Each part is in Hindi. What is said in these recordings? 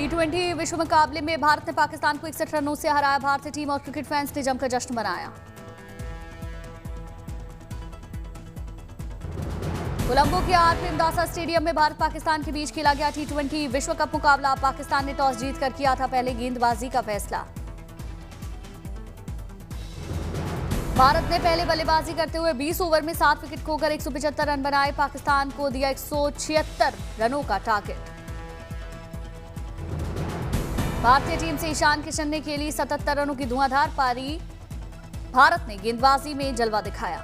T20 विश्व मुकाबले में भारत ने पाकिस्तान को 61 रनों से हराया। भारतीय टीम और क्रिकेट फैंस ने जमकर जश्न मनाया। कोलंबो के आर प्रेमदासा स्टेडियम में भारत पाकिस्तान के बीच खेला गया T20 विश्व कप मुकाबला। पाकिस्तान ने टॉस जीतकर किया था पहले गेंदबाजी का फैसला। भारत ने पहले बल्लेबाजी करते हुए 20 ओवर में 7 विकेट खोकर 175 रन बनाए। पाकिस्तान को दिया 176 रनों का टारगेट। भारतीय टीम से ईशान किशन ने खेली 77 रनों की धुआंधार पारी। भारत ने गेंदबाजी में जलवा दिखाया।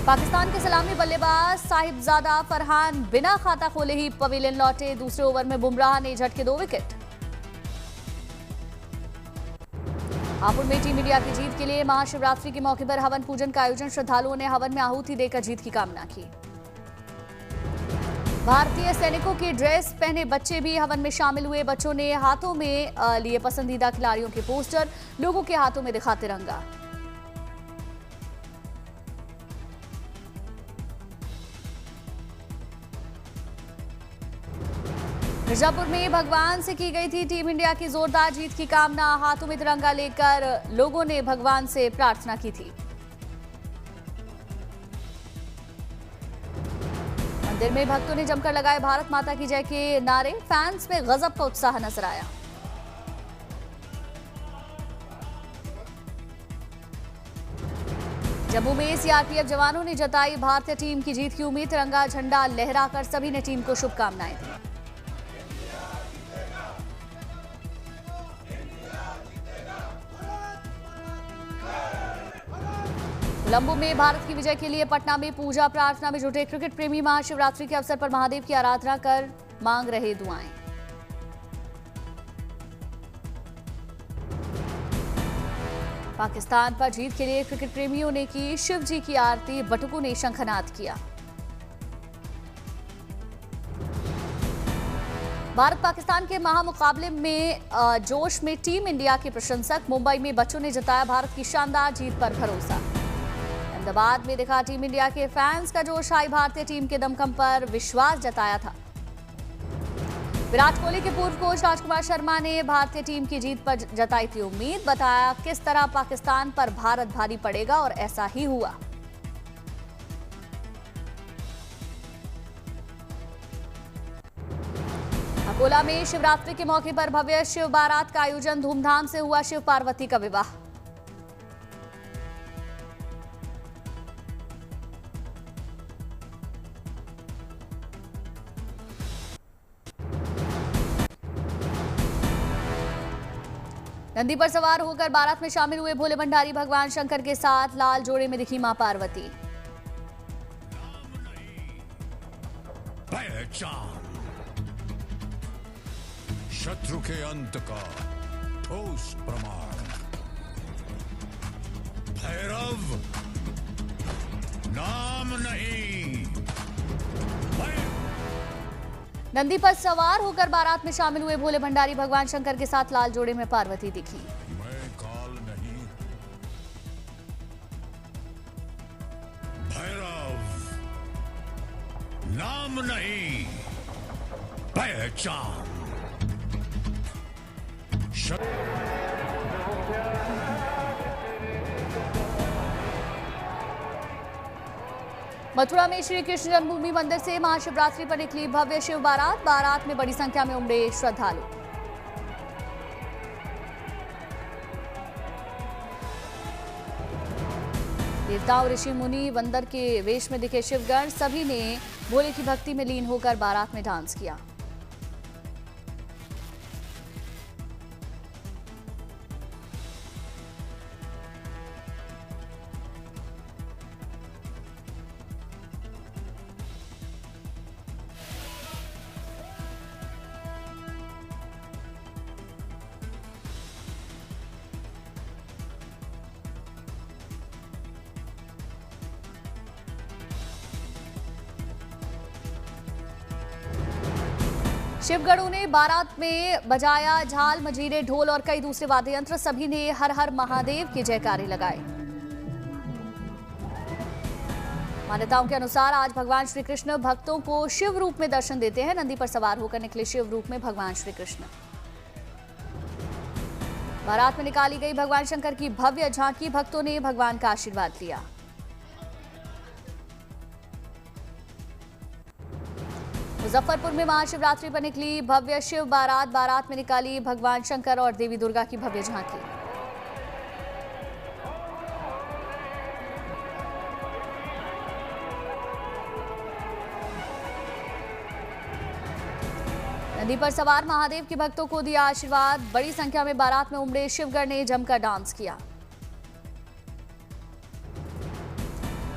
पाकिस्तान के सलामी बल्लेबाज साहिबजादा फरहान बिना खाता खोले ही पवेलियन लौटे। दूसरे ओवर में बुमराह ने झटके 2 विकेट। हापुड़ में टीम इंडिया की जीत के लिए महाशिवरात्रि के मौके पर हवन पूजन का आयोजन। श्रद्धालुओं ने हवन में आहुति देकर जीत की कामना की। भारतीय सैनिकों की ड्रेस पहने बच्चे भी हवन में शामिल हुए। बच्चों ने हाथों में लिए पसंदीदा खिलाड़ियों के पोस्टर, लोगों के हाथों में दिखा तिरंगा। मिर्जापुर में भगवान से की गई थी टीम इंडिया की जोरदार जीत की कामना। हाथों में तिरंगा लेकर लोगों ने भगवान से प्रार्थना की थी। मंदिर में भक्तों ने जमकर लगाए भारत माता की जय के नारे। फैंस में गजब का उत्साह नजर आया। जम्मू में सीआरपीएफ जवानों ने जताई भारतीय टीम की जीत की उम्मीद। तिरंगा झंडा लहराकर सभी ने टीम को शुभकामनाएं दी। कोलंबो में भारत की विजय के लिए पटना में पूजा प्रार्थना में जुटे क्रिकेट प्रेमी महाशिवरात्रि के अवसर पर महादेव की आराधना कर मांग रहे दुआएं। पाकिस्तान पर जीत के लिए क्रिकेट प्रेमियों ने की शिव जी की आरती। बटुकों ने शंखनाद किया। भारत पाकिस्तान के महामुकाबले में जोश में टीम इंडिया के प्रशंसक। मुंबई में बच्चों ने जताया भारत की शानदार जीत पर भरोसा। अहमदाबाद में दिखा टीम इंडिया के फैंस का जोश। आई भारतीय टीम के दमखम पर विश्वास जताया था। विराट कोहली के पूर्व कोच राजकुमार शर्मा ने भारतीय टीम की जीत पर जताई थी उम्मीद। बताया किस तरह पाकिस्तान पर भारत भारी पड़ेगा और ऐसा ही हुआ। अकोला में शिवरात्रि के मौके पर भव्य शिव बारात का आयोजन। धूमधाम से हुआ शिव पार्वती का विवाह। नंदी पर सवार होकर बारात में शामिल हुए भोले भंडारी भगवान शंकर के साथ लाल जोड़े में दिखी मां पार्वती। पहचान शत्रु के अंत का ठोस प्रमाण। भैरव नाम नहीं। नंदी पर सवार होकर बारात में शामिल हुए भोले भंडारी भगवान शंकर के साथ लाल जोड़े में पार्वती दिखी। मैं काल नहीं, भैरव नाम नहीं, पहचान। मथुरा में श्री कृष्ण जन्मभूमि मंदिर से महाशिवरात्रि पर निकली भव्य शिव बारात। बारात में बड़ी संख्या में उमड़े श्रद्धालु। देवताओं, ऋषि मुनि, बंदर के वेश में दिखे शिवगण। सभी ने भोले की भक्ति में लीन होकर बारात में डांस किया। शिवगणों ने बारात में बजाया झाल, मजीरे, ढोल और कई दूसरे वाद्य यंत्र। सभी ने हर हर महादेव के जयकारे लगाए। मान्यताओं के अनुसार आज भगवान श्री कृष्ण भक्तों को शिव रूप में दर्शन देते हैं। नंदी पर सवार होकर निकले शिव रूप में भगवान श्री कृष्ण। बारात में निकाली गई भगवान शंकर की भव्य झांकी, भक्तों ने भगवान का आशीर्वाद लिया। मुजफ्फरपुर में महाशिवरात्रि पर निकली भव्य शिव बारात। बारात में निकाली भगवान शंकर और देवी दुर्गा की भव्य झांकी। नदी पर सवार महादेव के भक्तों को दिया आशीर्वाद। बड़ी संख्या में बारात में उमड़े शिवगढ़ ने जमकर डांस किया।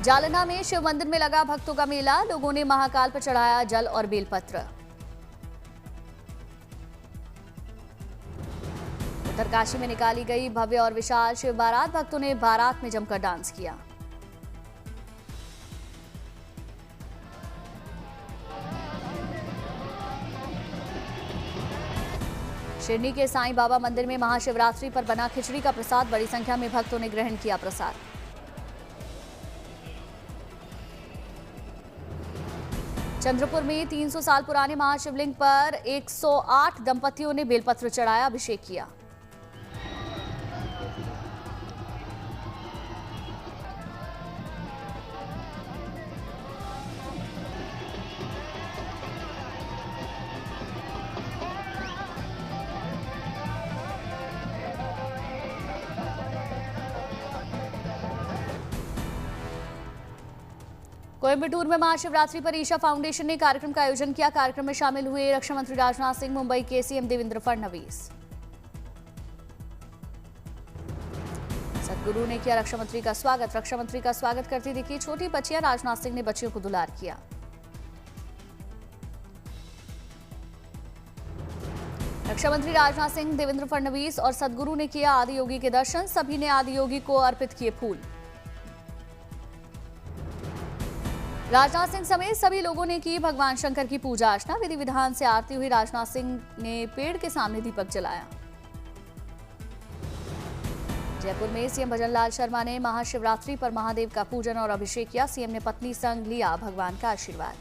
जालना में शिव मंदिर में लगा भक्तों का मेला। लोगों ने महाकाल पर चढ़ाया जल और बेलपत्र। उत्तरकाशी में निकाली गई भव्य और विशाल शिव बारात। भक्तों ने बारात में जमकर डांस किया। शिरनी के साईं बाबा मंदिर में महाशिवरात्रि पर बना खिचड़ी का प्रसाद। बड़ी संख्या में भक्तों ने ग्रहण किया प्रसाद। चंद्रपुर में 300 साल पुराने महाशिवलिंग पर 108 दंपतियों ने बेलपत्र चढ़ाया, अभिषेक किया। कोयम्बटूर में महाशिवरात्रि पर ईशा फाउंडेशन ने कार्यक्रम का आयोजन किया। कार्यक्रम में शामिल हुए रक्षा मंत्री राजनाथ सिंह, मुंबई के सीएम देवेंद्र फडणवीस। सदगुरु ने किया रक्षा मंत्री का स्वागत। रक्षा मंत्री का स्वागत करती दिखी छोटी बच्चियां। राजनाथ सिंह ने बच्चियों को दुलार किया। रक्षा मंत्री राजनाथ सिंह, देवेंद्र फडणवीस और सदगुरु ने किया आदि योगी के दर्शन। सभी ने आदि योगी को अर्पित किए फूल। राजनाथ सिंह समेत सभी लोगों ने की भगवान शंकर की पूजा अर्चना। विधि विधान से आरती हुई। राजनाथ सिंह ने पेड़ के सामने दीपक जलाया। जयपुर में सीएम भजनलाल शर्मा ने महाशिवरात्रि पर महादेव का पूजन और अभिषेक किया। सीएम ने पत्नी संग लिया भगवान का आशीर्वाद।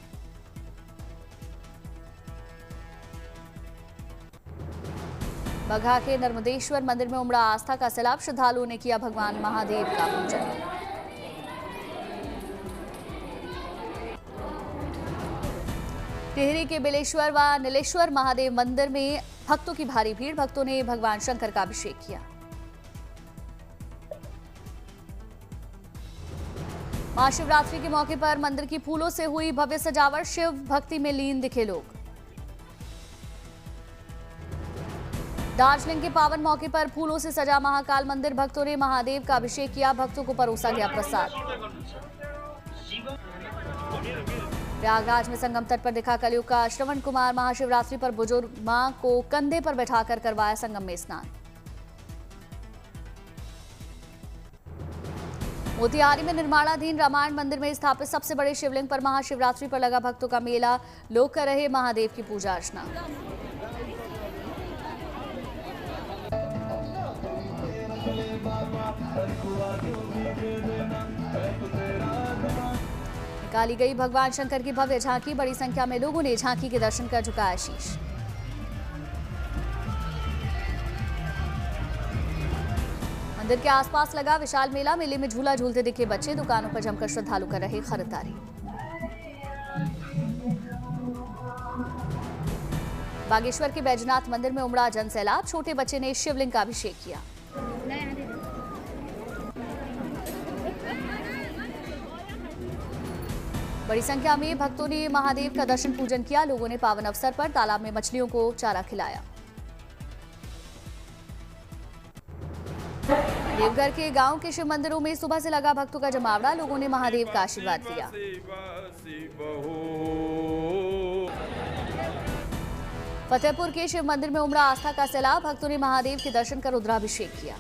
बगहा के नर्मदेश्वर मंदिर में उमड़ा आस्था का सैलाब। श्रद्धालुओं ने किया भगवान महादेव का पूजन। टिहरी के बेलेश्वर व नीलेश्वर महादेव मंदिर में भक्तों की भारी भीड़। भक्तों ने भगवान शंकर का अभिषेक किया। महाशिवरात्रि के मौके पर मंदिर की फूलों से हुई भव्य सजावट। शिव भक्ति में लीन दिखे लोग। दार्जिलिंग के पावन मौके पर फूलों से सजा महाकाल मंदिर। भक्तों ने महादेव का अभिषेक किया। भक्तों को परोसा गया प्रसाद। प्रयागराज में संगम तट पर दिखा कलयुग का श्रवण कुमार। महाशिवरात्रि पर बुजुर्ग मां को कंधे पर बैठाकर करवाया संगम में स्नान। मोतिहारी में निर्माणाधीन रामायण मंदिर में स्थापित सबसे बड़े शिवलिंग पर महाशिवरात्रि पर लगा भक्तों का मेला। लोग कर रहे महादेव की पूजा अर्चना। निकाली गई भगवान शंकर की भव्य झांकी। बड़ी संख्या में लोगों ने झांकी के दर्शन कर झुकाया शीश। मंदिर के आसपास लगा विशाल मेला। मेले में झूला झूलते दिखे बच्चे। दुकानों पर जमकर श्रद्धालु कर रहे खरीदारी। बागेश्वर के बैजनाथ मंदिर में उमड़ा जन सैलाब। छोटे बच्चे ने शिवलिंग का अभिषेक किया। बड़ी संख्या में भक्तों ने महादेव का दर्शन पूजन किया। लोगों ने पावन अवसर पर तालाब में मछलियों को चारा खिलाया। देवघर के गांव के शिव मंदिरों में सुबह से लगा भक्तों का जमावड़ा। लोगों ने महादेव का आशीर्वाद लिया। फतेहपुर के शिव मंदिर में उमड़ा आस्था का सैलाब। भक्तों ने महादेव के दर्शन कर रुद्राभिषेक किया।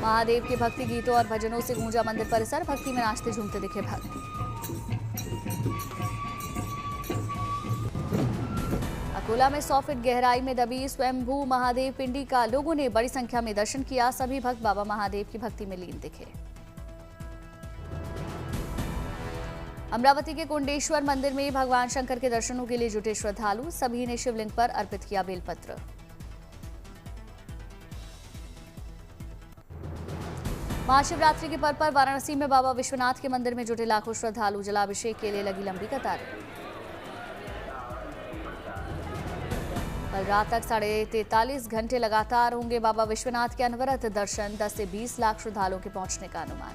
महादेव के भक्ति गीतों और भजनों से गूंजा मंदिर परिसर। भक्ति में नाचते झूमते दिखे भक्त। गोला में 100 फीट गहराई में दबी स्वयंभू महादेव पिंडी का लोगों ने बड़ी संख्या में दर्शन किया। सभी भक्त बाबा महादेव की भक्ति में लीन दिखे। अमरावती के कुंडेश्वर मंदिर में भगवान शंकर के दर्शनों के लिए जुटे श्रद्धालु। सभी ने शिवलिंग पर अर्पित किया बेलपत्र। महाशिवरात्रि के पर्व पर वाराणसी में बाबा विश्वनाथ के मंदिर में जुटे लाखों श्रद्धालु। जलाभिषेक के लिए लगी लंबी कतारें। कल रात तक 43.5 घंटे लगातार होंगे बाबा विश्वनाथ के अनवरत दर्शन। 10 से 20 लाख श्रद्धालुओं के पहुंचने का अनुमान।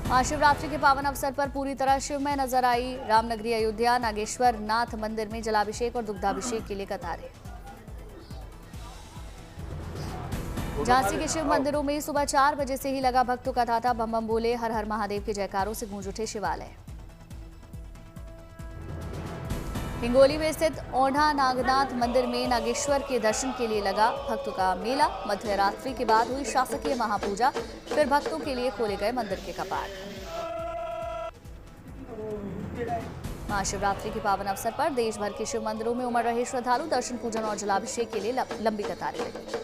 महाशिवरात्रि के पावन अवसर पर पूरी तरह शिवमय नजर आई रामनगरी अयोध्या नागेश्वर नाथ मंदिर में जलाभिषेक और दुग्धाभिषेक के लिए कतारें। झांसी के शिव मंदिरों में सुबह 4 बजे से ही लगा भक्तों का तांता। बम बम बोले, हर हर महादेव के जयकारों से गूंज उठे शिवालय। हिंगोली में स्थित ओढ़ा नागनाथ मंदिर में नागेश्वर के दर्शन के लिए लगा भक्तों का मेला। मध्य रात्रि के बाद हुई शासकीय महापूजा, फिर भक्तों के लिए खोले गए मंदिर के कपाट। महाशिवरात्रि के पावन अवसर पर देश भर के शिव मंदिरों में उमड़ रहे श्रद्धालु। दर्शन पूजन और जलाभिषेक के लिए लंबी कतारें लगी।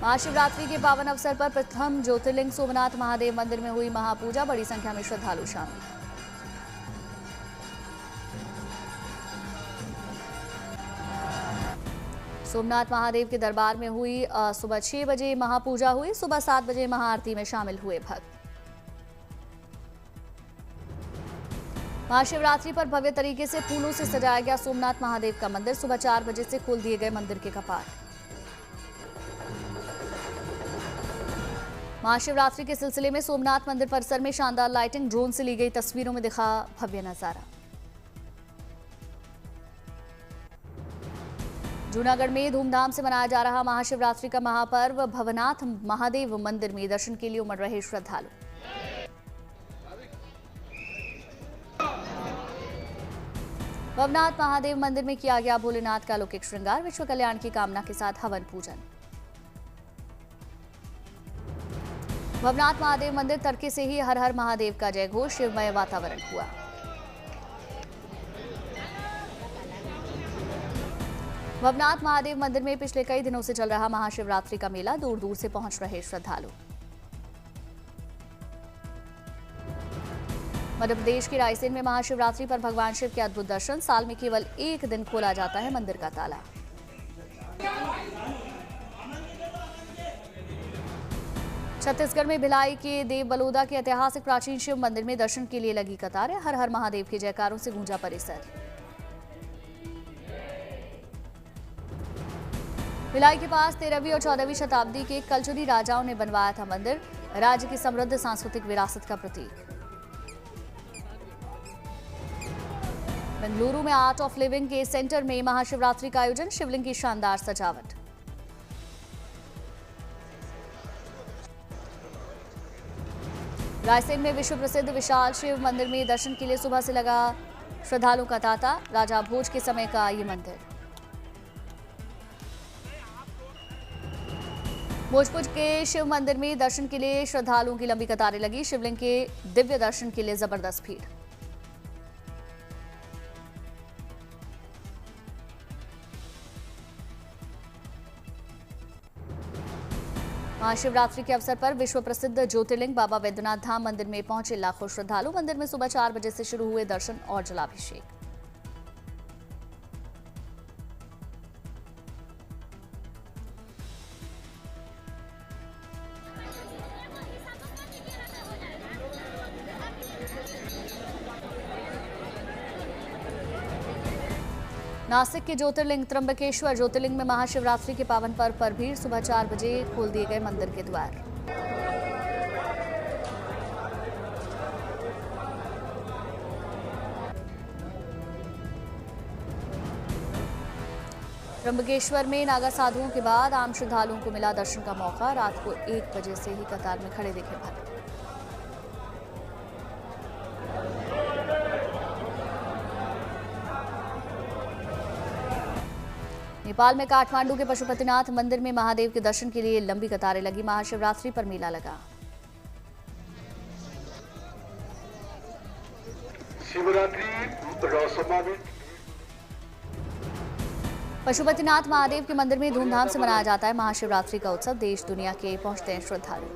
महाशिवरात्रि के पावन अवसर पर प्रथम ज्योतिर्लिंग सोमनाथ महादेव मंदिर में हुई महापूजा। बड़ी संख्या में श्रद्धालु शामिल। सोमनाथ महादेव के दरबार में हुई सुबह 6 बजे महापूजा हुई। सुबह 7 बजे महाआरती में शामिल हुए भक्त। महाशिवरात्रि पर भव्य तरीके से फूलों से सजाया गया सोमनाथ महादेव का मंदिर। सुबह 4 बजे से खोल दिए गए मंदिर के कपाट। महाशिवरात्रि के सिलसिले में सोमनाथ मंदिर परिसर में शानदार लाइटिंग। ड्रोन से ली गई तस्वीरों में दिखा भव्य नजारा। जूनागढ़ में धूमधाम से मनाया जा रहा महाशिवरात्रि का महापर्व। भवनाथ महादेव मंदिर में दर्शन के लिए उमड़ रहे श्रद्धालु। भवनाथ महादेव मंदिर में किया गया भोलेनाथ का अलौकिक श्रृंगार। विश्व कल्याण की कामना के साथ हवन पूजन। भवनाथ महादेव मंदिर तड़के से ही हर हर महादेव का जय घोष। शिवमय वातावरण हुआ। भवनाथ महादेव मंदिर में पिछले कई दिनों से चल रहा महाशिवरात्रि का मेला। दूर दूर से पहुंच रहे श्रद्धालु। मध्य प्रदेश के रायसेन में महाशिवरात्रि पर भगवान शिव के अद्भुत दर्शन। साल में केवल एक दिन खोला जाता है मंदिर का ताला। छत्तीसगढ़ में भिलाई के देव बलौदा के ऐतिहासिक प्राचीन शिव मंदिर में दर्शन के लिए लगी कतारें। हर हर महादेव के जयकारों से गूंजा परिसर। भिलाई के पास 13वीं और 14वीं शताब्दी के कलचुरी राजाओं ने बनवाया था मंदिर। राज्य की समृद्ध सांस्कृतिक विरासत का प्रतीक। बेंगलुरु में आर्ट ऑफ लिविंग के सेंटर में महाशिवरात्रि का आयोजन। शिवलिंग की शानदार सजावट। रायसेन में विश्व प्रसिद्ध विशाल शिव मंदिर में दर्शन के लिए सुबह से लगा श्रद्धालुओं का तांता। राजा भोज के समय का ये मंदिर। भोजपुर के शिव मंदिर में दर्शन के लिए श्रद्धालुओं की लंबी कतारें लगी। शिवलिंग के दिव्य दर्शन के लिए जबरदस्त भीड़। महाशिवरात्रि के अवसर पर विश्व प्रसिद्ध ज्योतिर्लिंग बाबा वैद्यनाथ धाम मंदिर में पहुंचे लाखों श्रद्धालु। मंदिर में सुबह 4 बजे से शुरू हुए दर्शन और जलाभिषेक। नासिक के ज्योतिर्लिंग त्र्यंबकेश्वर ज्योतिर्लिंग में महाशिवरात्रि के पावन पर्व पर भीड़। सुबह 4 बजे खोल दिए गए मंदिर के द्वार। त्र्यंबकेश्वर में नागा साधुओं के बाद आम श्रद्धालुओं को मिला दर्शन का मौका। रात को 1 बजे से ही कतार में खड़े दिखे भक्त। नेपाल में काठमांडू के पशुपतिनाथ मंदिर में महादेव के दर्शन के लिए लंबी कतारें लगी। महाशिवरात्रि पर मेला लगा। शिवरात्रि समावेश। पशुपतिनाथ महादेव के मंदिर में धूमधाम से मनाया जाता है महाशिवरात्रि का उत्सव। देश दुनिया के पहुंचते हैं श्रद्धालु।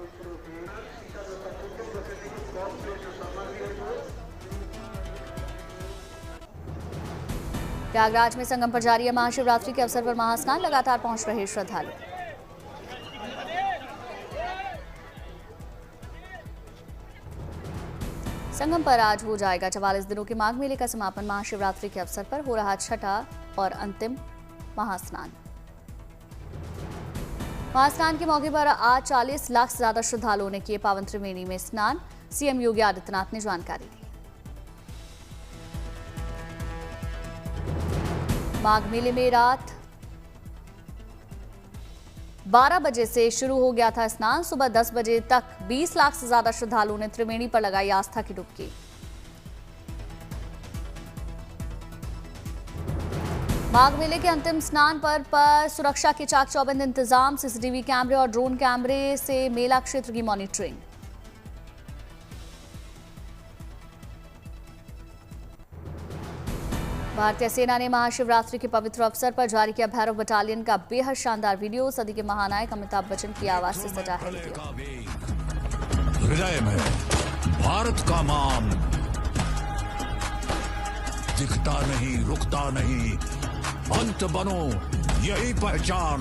प्रयागराज में संगम पर जारी है महाशिवरात्रि के अवसर पर महास्नान। लगातार पहुंच रहे श्रद्धालु। संगम पर आज हो जाएगा 44 दिनों के माघ मेले का समापन। महाशिवरात्रि के अवसर पर हो रहा छठा और अंतिम महास्नान। महास्नान के मौके पर आज 40 लाख से ज्यादा श्रद्धालुओं ने किए पावन त्रिवेणी में स्नान। सीएम योगी आदित्यनाथ ने जानकारी दी। माघ मेले में रात 12 बजे से शुरू हो गया था स्नान। सुबह 10 बजे तक 20 लाख से ज्यादा श्रद्धालुओं ने त्रिवेणी पर लगाई आस्था की डुबकी। माघ मेले के अंतिम स्नान पर सुरक्षा के चाक चौबंद इंतजाम। सीसीटीवी कैमरे और ड्रोन कैमरे से मेला क्षेत्र की मॉनिटरिंग। भारतीय सेना ने महाशिवरात्रि के पवित्र अवसर पर जारी किया भैरव बटालियन का बेहद शानदार वीडियो। सदी के महानायक अमिताभ बच्चन की आवाज से सजा है वीडियो। हृदय में भारत का मान दिखता नहीं, रुकता नहीं, अंत बनो यही पहचान।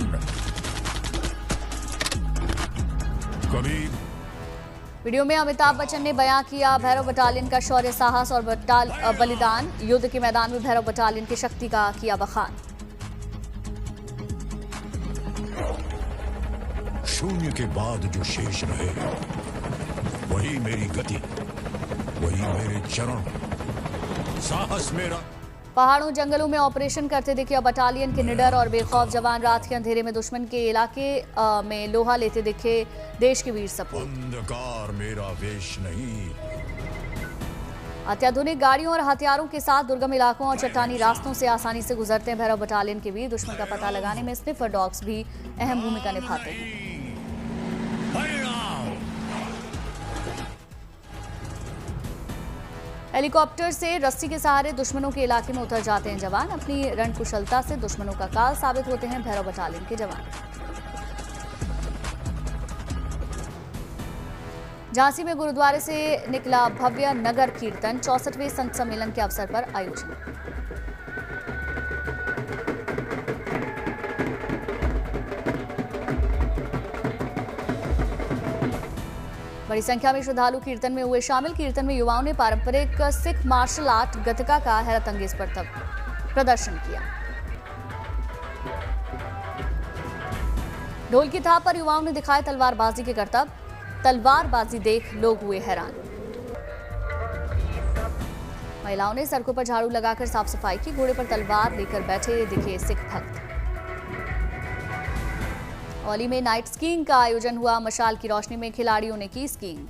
कभी वीडियो में अमिताभ बच्चन ने बयां किया भैरव बटालियन का शौर्य, साहस और बलिदान। युद्ध के मैदान में भैरव बटालियन की शक्ति का किया बखान। शून्य के बाद जो शेष रहे वही मेरी गति, वही मेरे चरण, साहस मेरा। पहाड़ों जंगलों में ऑपरेशन करते दिखे बटालियन के निडर और बेखौफ जवान। रात के अंधेरे में दुश्मन के इलाके में लोहा लेते दिखे देश के वीर सपूत। अंधकार मेरा वेश नहीं। अत्याधुनिक गाड़ियों और हथियारों के साथ दुर्गम इलाकों और चट्टानी रास्तों से आसानी से गुजरते हैं भैरव बटालियन के वीर। दुश्मन का पता लगाने में स्निफर डॉग्स भी अहम भूमिका निभाते हैं। हेलीकॉप्टर से रस्सी के सहारे दुश्मनों के इलाके में उतर जाते हैं जवान। अपनी रणकुशलता से दुश्मनों का काल साबित होते हैं भैरव बटालियन के जवान। झांसी में गुरुद्वारे से निकला भव्य नगर कीर्तन। 64वें संत सम्मेलन के अवसर पर आयोजन। बड़ी संख्या में श्रद्धालु कीर्तन में हुए शामिल। कीर्तन में युवाओं ने पारंपरिक सिख मार्शल आर्ट गतका का हैरतअंगेज प्रदर्शन किया। ढोल की थाप पर युवाओं ने दिखाए तलवारबाजी के करतब। तलवारबाजी देख लोग हुए हैरान। महिलाओं ने सड़कों पर झाड़ू लगाकर साफ सफाई की। घोड़े पर तलवार लेकर बैठे दिखे सिख भक्त। औली में नाइट स्कीइंग का आयोजन हुआ। मशाल की रोशनी में खिलाड़ियों ने की स्कीइंग।